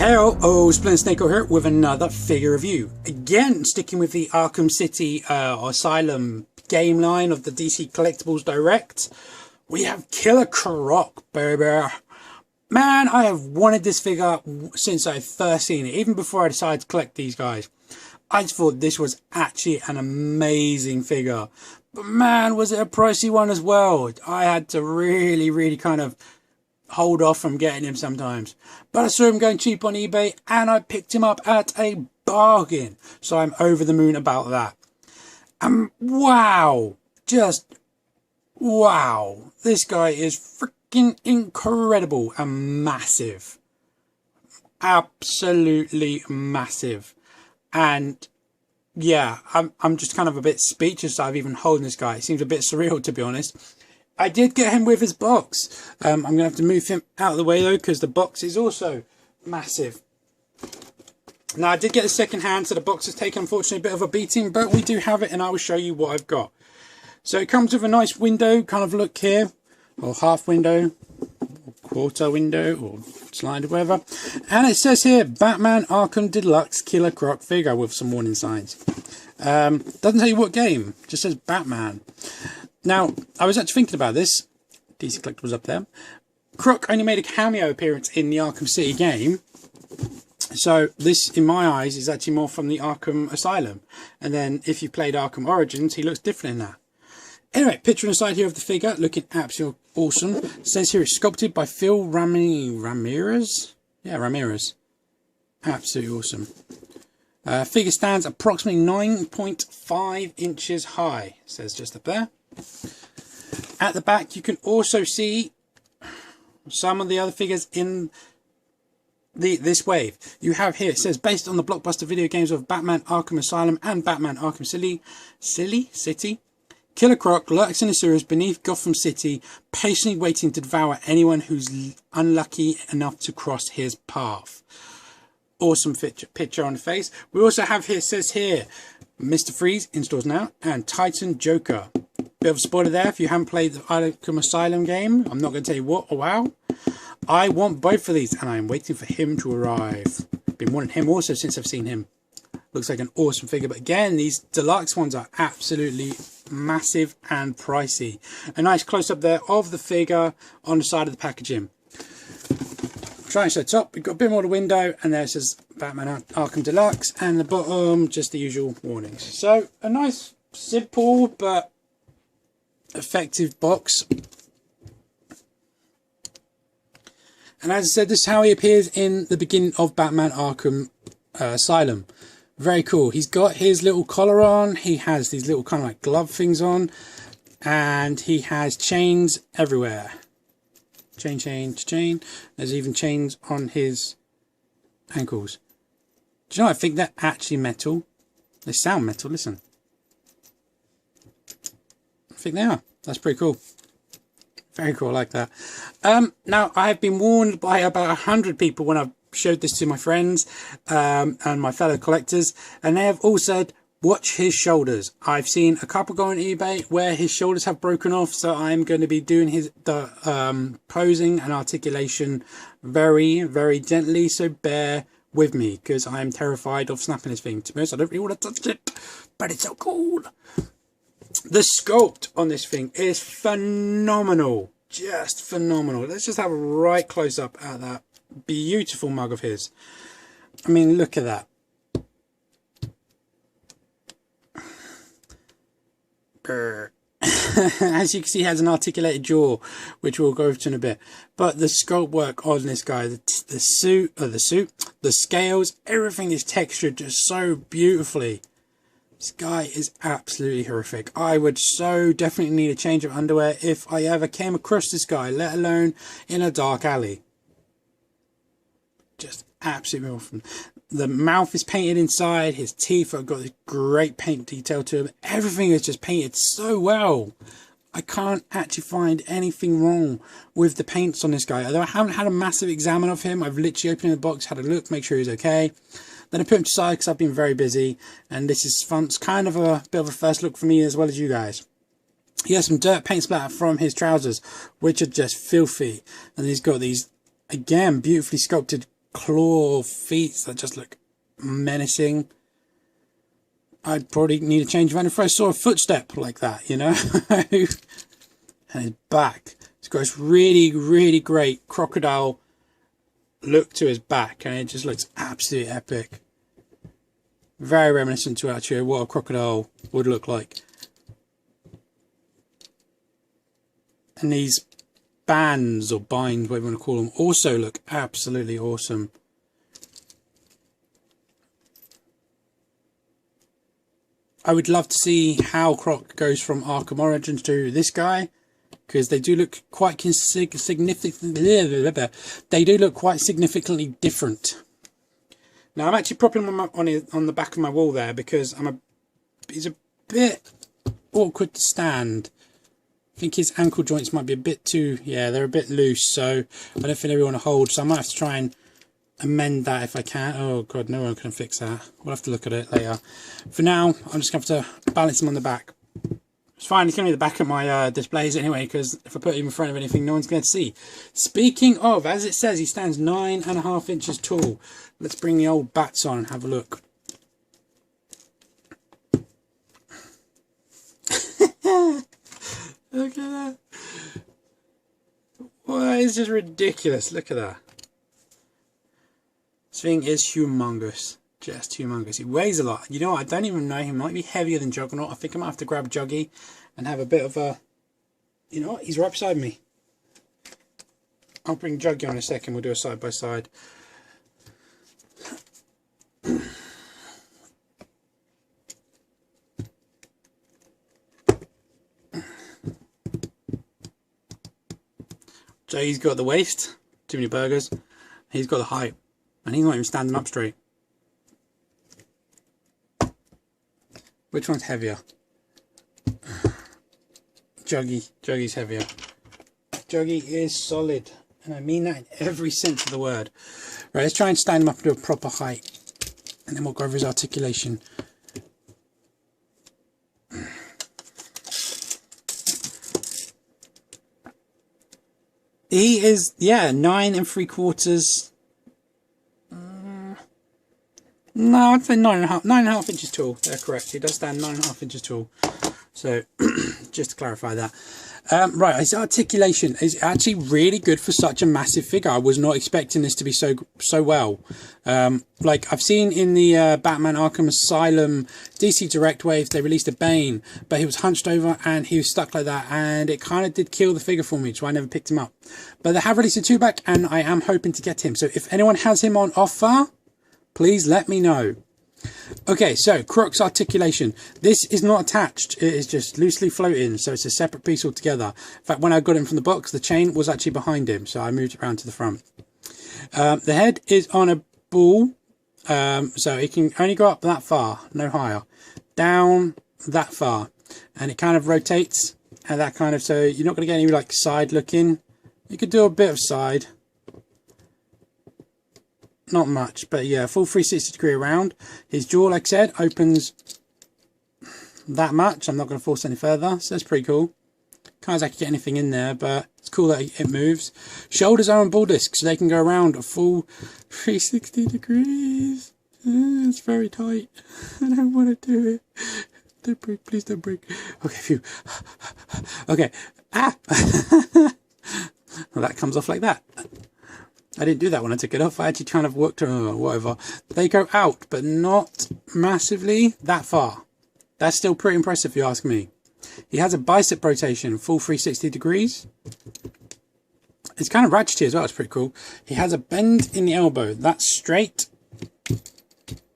Hello, Splendid Snake here with another figure review. Again, sticking with the Arkham City Asylum game line of the DC Collectibles Direct, we have Killer Croc, baby. Man, I have wanted this figure since I first seen it, even before I decided to collect these guys. I just thought this was actually an amazing figure. But man, was it a pricey one as well. I had to really kind of hold off from getting him sometimes. But I saw him going cheap on eBay and I picked him up at a bargain. So I'm over the moon about that. Wow. Just wow. This guy is freaking incredible and massive. Absolutely massive. And yeah, I'm just kind of a bit speechless that I've even holding this guy. It seems a bit surreal, to be honest. I did get him with his box. I'm going to have to move him out of the way though, because the box is also massive. Now I did get the second hand, so the box has taken unfortunately a bit of a beating, but we do have it and I will show you what I've got. So it comes with a nice window kind of look here, or half window, or quarter window, or slide, whatever. And it says here, Batman Arkham Deluxe Killer Croc figure with some warning signs. Doesn't tell you what game, just says Batman. Now, I was actually thinking about this. DC Collectibles up there. Croc only made a cameo appearance in the Arkham City game. So this, in my eyes, is actually more from the Arkham Asylum. And then if you played Arkham Origins, he looks different in that. Anyway, picture on the side here of the figure, looking absolutely awesome. It says here it's sculpted by Phil Ramirez. Yeah, Ramirez. Absolutely awesome. Figure stands approximately 9.5 inches high. It says just up there. At the back, you can also see some of the other figures in this wave. You have here, it says, based on the blockbuster video games of Batman Arkham Asylum and Batman Arkham City, Killer Croc lurks in a sewers beneath Gotham City, patiently waiting to devour anyone who's unlucky enough to cross his path. Awesome picture on the face. We also have here, it says here, Mr. Freeze in stores now, and Titan Joker. Bit of a spoiler there if you haven't played the Arkham Asylum game. I'm not going to tell you what or wow. I want both of these and I'm waiting for him to arrive. Been wanting him also since I've seen him. Looks like an awesome figure. But again, these deluxe ones are absolutely massive and pricey. A nice close-up there of the figure on the side of the packaging. Trying to show the top, we've got a bit more of the window, and there it says Batman Arkham Deluxe, and the bottom, just the usual warnings. So, a nice, simple, but effective box. And as I said, this is how he appears in the beginning of Batman Arkham Asylum. Very cool. He's got his little collar on, he has these little kind of like glove things on, and he has chains everywhere. Chain. There's even chains on his ankles. Do you know, I think they're actually metal. They sound metal, listen. I think they are. That's pretty cool. Very cool, I like that. Now, I have been warned by about 100 people when I've showed this to my friends and my fellow collectors, and they have all said, watch his shoulders. I've seen a couple go on eBay where his shoulders have broken off, so I'm going to be doing the posing and articulation very gently, so bear with me, because I'm terrified of snapping this thing. To be honest, I don't really want to touch it, but it's so cool. The sculpt on this thing is phenomenal. Just phenomenal. Let's just have a right close up at that beautiful mug of his. I mean, look at that. As you can see, he has an articulated jaw, which we'll go over to in a bit. But the sculpt work on this guy, the scales, everything is textured just so beautifully. This guy is absolutely horrific. I would so definitely need a change of underwear if I ever came across this guy, let alone in a dark alley. Just absolutely awesome. The mouth is painted inside, his teeth have got this great paint detail to them. Everything is just painted so well. I can't actually find anything wrong with the paints on this guy. Although I haven't had a massive examine of him, I've literally opened the box, had a look, make sure he's okay. Then I put him to side because I've been very busy, and this is fun. It's kind of a bit of a first look for me as well as you guys. He has some dirt paint splatter from his trousers, which are just filthy. And he's got these, again, beautifully sculpted claw feet that just look menacing. I'd probably need a change of if I saw a footstep like that, you know. And his back, it's got this really, really great crocodile look to his back, and it just looks absolutely epic. Very reminiscent to actually what a crocodile would look like. And these bands or binds, whatever you want to call them, also look absolutely awesome. I would love to see how Croc goes from Arkham Origins to this guy, because they do look quite significantly different. Now I'm actually propping him up on the back of my wall there, because he's a bit awkward to stand. I think his ankle joints might be a bit too, yeah, they're a bit loose, so I don't think they want to hold, so I might have to try and amend that if I can. Oh god, no one can fix that. We'll have to look at it later. For now, I'm just going to have to balance him on the back. It's fine, it's going to be the back of my displays anyway, because if I put him in front of anything, no one's going to see. Speaking of, as it says, he stands 9.5 inches tall. Let's bring the old bats on and have a look. Look at that. Well, that is just ridiculous. Look at that. This thing is humongous. Just humongous. He weighs a lot. You know what? I don't even know. He might be heavier than Juggernaut. I think I might have to grab Juggy and have a bit of a... You know what? He's right beside me. I'll bring Juggy on in a second. We'll do a side by side. Juggy's got the waist. Too many burgers. He's got the height. And he's not even standing up straight. Which one's heavier? Juggy's heavier. Juggy is solid. And I mean that in every sense of the word. Right, let's try and stand him up to a proper height. And then we'll go over his articulation. He is, yeah, 9 3/4. No, I'd say 9.5 inches tall. They're correct. He does stand 9.5 inches tall. So, just to clarify that. Right, his articulation is actually really good for such a massive figure. I was not expecting this to be so well. Like, I've seen in the Batman Arkham Asylum DC Direct Wave, they released a Bane, but he was hunched over and he was stuck like that, and it kind of did kill the figure for me, so I never picked him up. But they have released a 2-back, and I am hoping to get him. So if anyone has him on offer, please let me know. Okay, so Croc's articulation. This is not attached. It is just loosely floating, so it's a separate piece altogether. In fact, when I got him from the box, the chain was actually behind him, so I moved it around to the front. The head is on a ball, so it can only go up that far, no higher. Down that far, and it kind of rotates, and that kind of, so you're not going to get any like side looking. You could do a bit of side. Not much, but yeah, full 360 degree around. His jaw, like I said, opens that much. I'm not going to force any further, so that's pretty cool. Can't exactly get anything in there, but it's cool that it moves. Shoulders are on ball discs, so they can go around a full 360 degrees. It's very tight. I don't want to do it. Don't break, please don't break. Okay, phew. Okay. Ah! Well, that comes off like that. I didn't do that when I took it off. I actually kind of worked or whatever. They go out, but not massively that far. That's still pretty impressive if you ask me. He has a bicep rotation, full 360 degrees. It's kind of ratchety as well. It's pretty cool. He has a bend in the elbow. That's straight.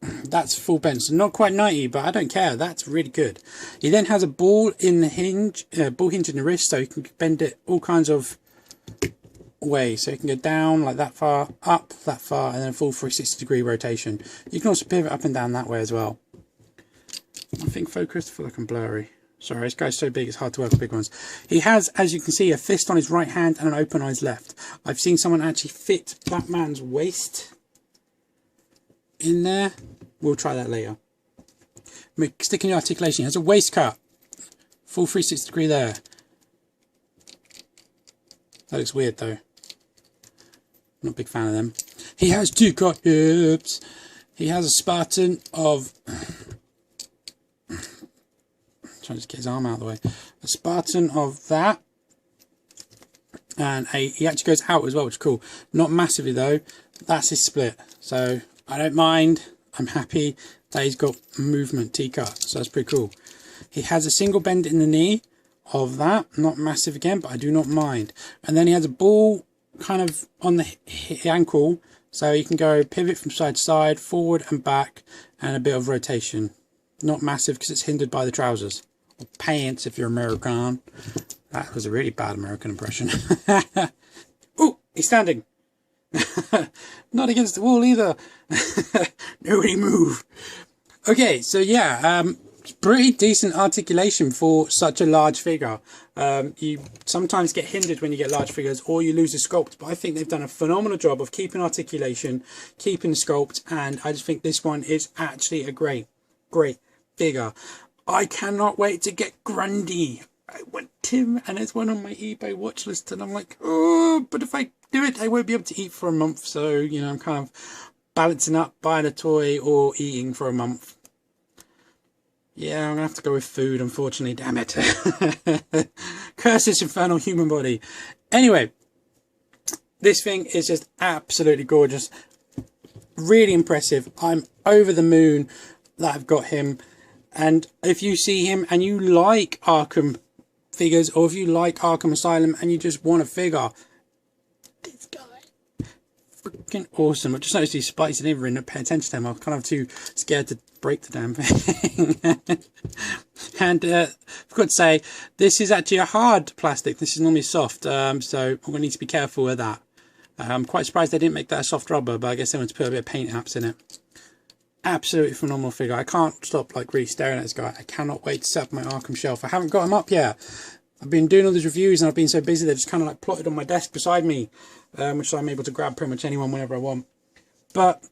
That's full bend. So not quite 90, but I don't care. That's really good. He then has a ball in the hinge, ball hinge in the wrist, so you can bend it all kinds of way, so you can go down like that far, up that far, and then a full 360 degree rotation. You can also pivot up and down that way as well. I think focused, I feel like I'm blurry. Sorry, this guy's so big it's hard to work with big ones. He has, as you can see, a fist on his right hand and an open on his left. I've seen someone actually fit Batman's waist in there. We'll try that later. Sticking the articulation, he has a waist cut, full 360 degree there. That looks weird though. Not a big fan of them. He has teacup hips. He has a Spartan of... trying to get his arm out of the way. A Spartan of that. And he actually goes out as well, which is cool. Not massively though. That's his split. So I don't mind. I'm happy that he's got movement teacup. So that's pretty cool. He has a single bend in the knee of that. Not massive again, but I do not mind. And then he has a ball kind of on the ankle. So you can go pivot from side to side, forward and back, and a bit of rotation. Not massive because it's hindered by the trousers. Or pants if you're American. That was a really bad American impression. Oh, he's standing. Not against the wall either. Nobody move. Okay, so yeah, pretty decent articulation for such a large figure. You sometimes get hindered when you get large figures, or you lose a sculpt, but I think they've done a phenomenal job of keeping articulation, keeping the sculpt, and I just think this one is actually a great figure. I cannot wait to get Grundy. I want Tim, and there's one on my eBay watch list, and I'm like, oh, but if I do it, I won't be able to eat for a month. So, you know, I'm kind of balancing up buying a toy or eating for a month. Yeah, I'm gonna have to go with food, unfortunately. Damn it. Curse this infernal human body. Anyway, this thing is just absolutely gorgeous. Really impressive. I'm over the moon that I've got him. And if you see him and you like Arkham figures, or if you like Arkham Asylum and you just want a figure, this guy, freaking awesome. I just noticed these spikes and everything, didn't pay attention to them. I was kind of too scared to break the damn thing. And I forgot to say, this is actually a hard plastic. This is normally soft, so I'm going to need to be careful with that. I'm quite surprised they didn't make that a soft rubber, but I guess they want to put a bit of paint apps in it. Absolutely phenomenal figure. I can't stop like really staring at this guy. I cannot wait to set up my Arkham shelf. I haven't got him up yet. I've been doing all these reviews and I've been so busy they're just kind of like plotted on my desk beside me, which I'm able to grab pretty much anyone whenever I want. But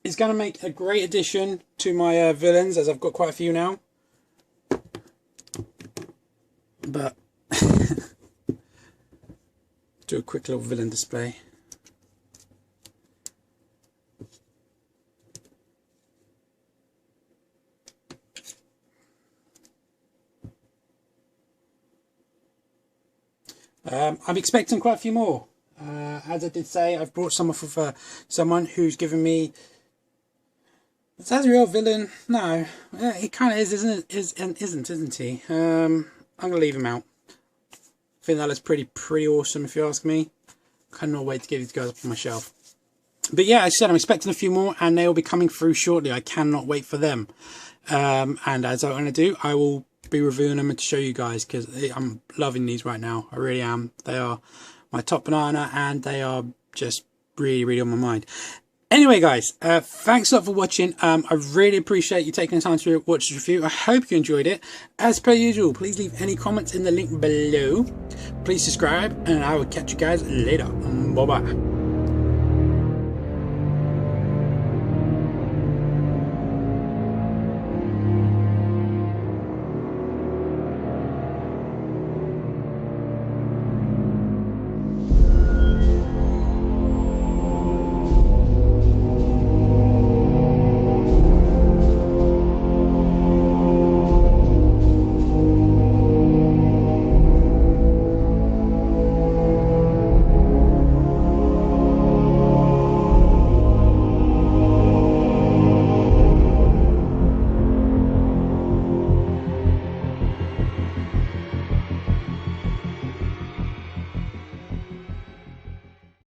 it's going to make a great addition to my villains, as I've got quite a few now. But do a quick little villain display. I'm expecting quite a few more. As I did say, I've brought some off of someone who's given me... Is that a real villain? No. Yeah, he kind of is, isn't he? I'm going to leave him out. I think that looks pretty awesome if you ask me. Cannot wait to get these guys up on my shelf. But yeah, as I said, I'm expecting a few more and they will be coming through shortly. I cannot wait for them. And as I'm going to do, I will be reviewing them and to show you guys, because I'm loving these right now. I really am. They are my top banana and they are just really on my mind. Anyway guys, thanks a lot for watching. I really appreciate you taking the time to watch this review. I hope you enjoyed it. As per usual, please leave any comments in the link below. Please subscribe and I will catch you guys later. Bye bye.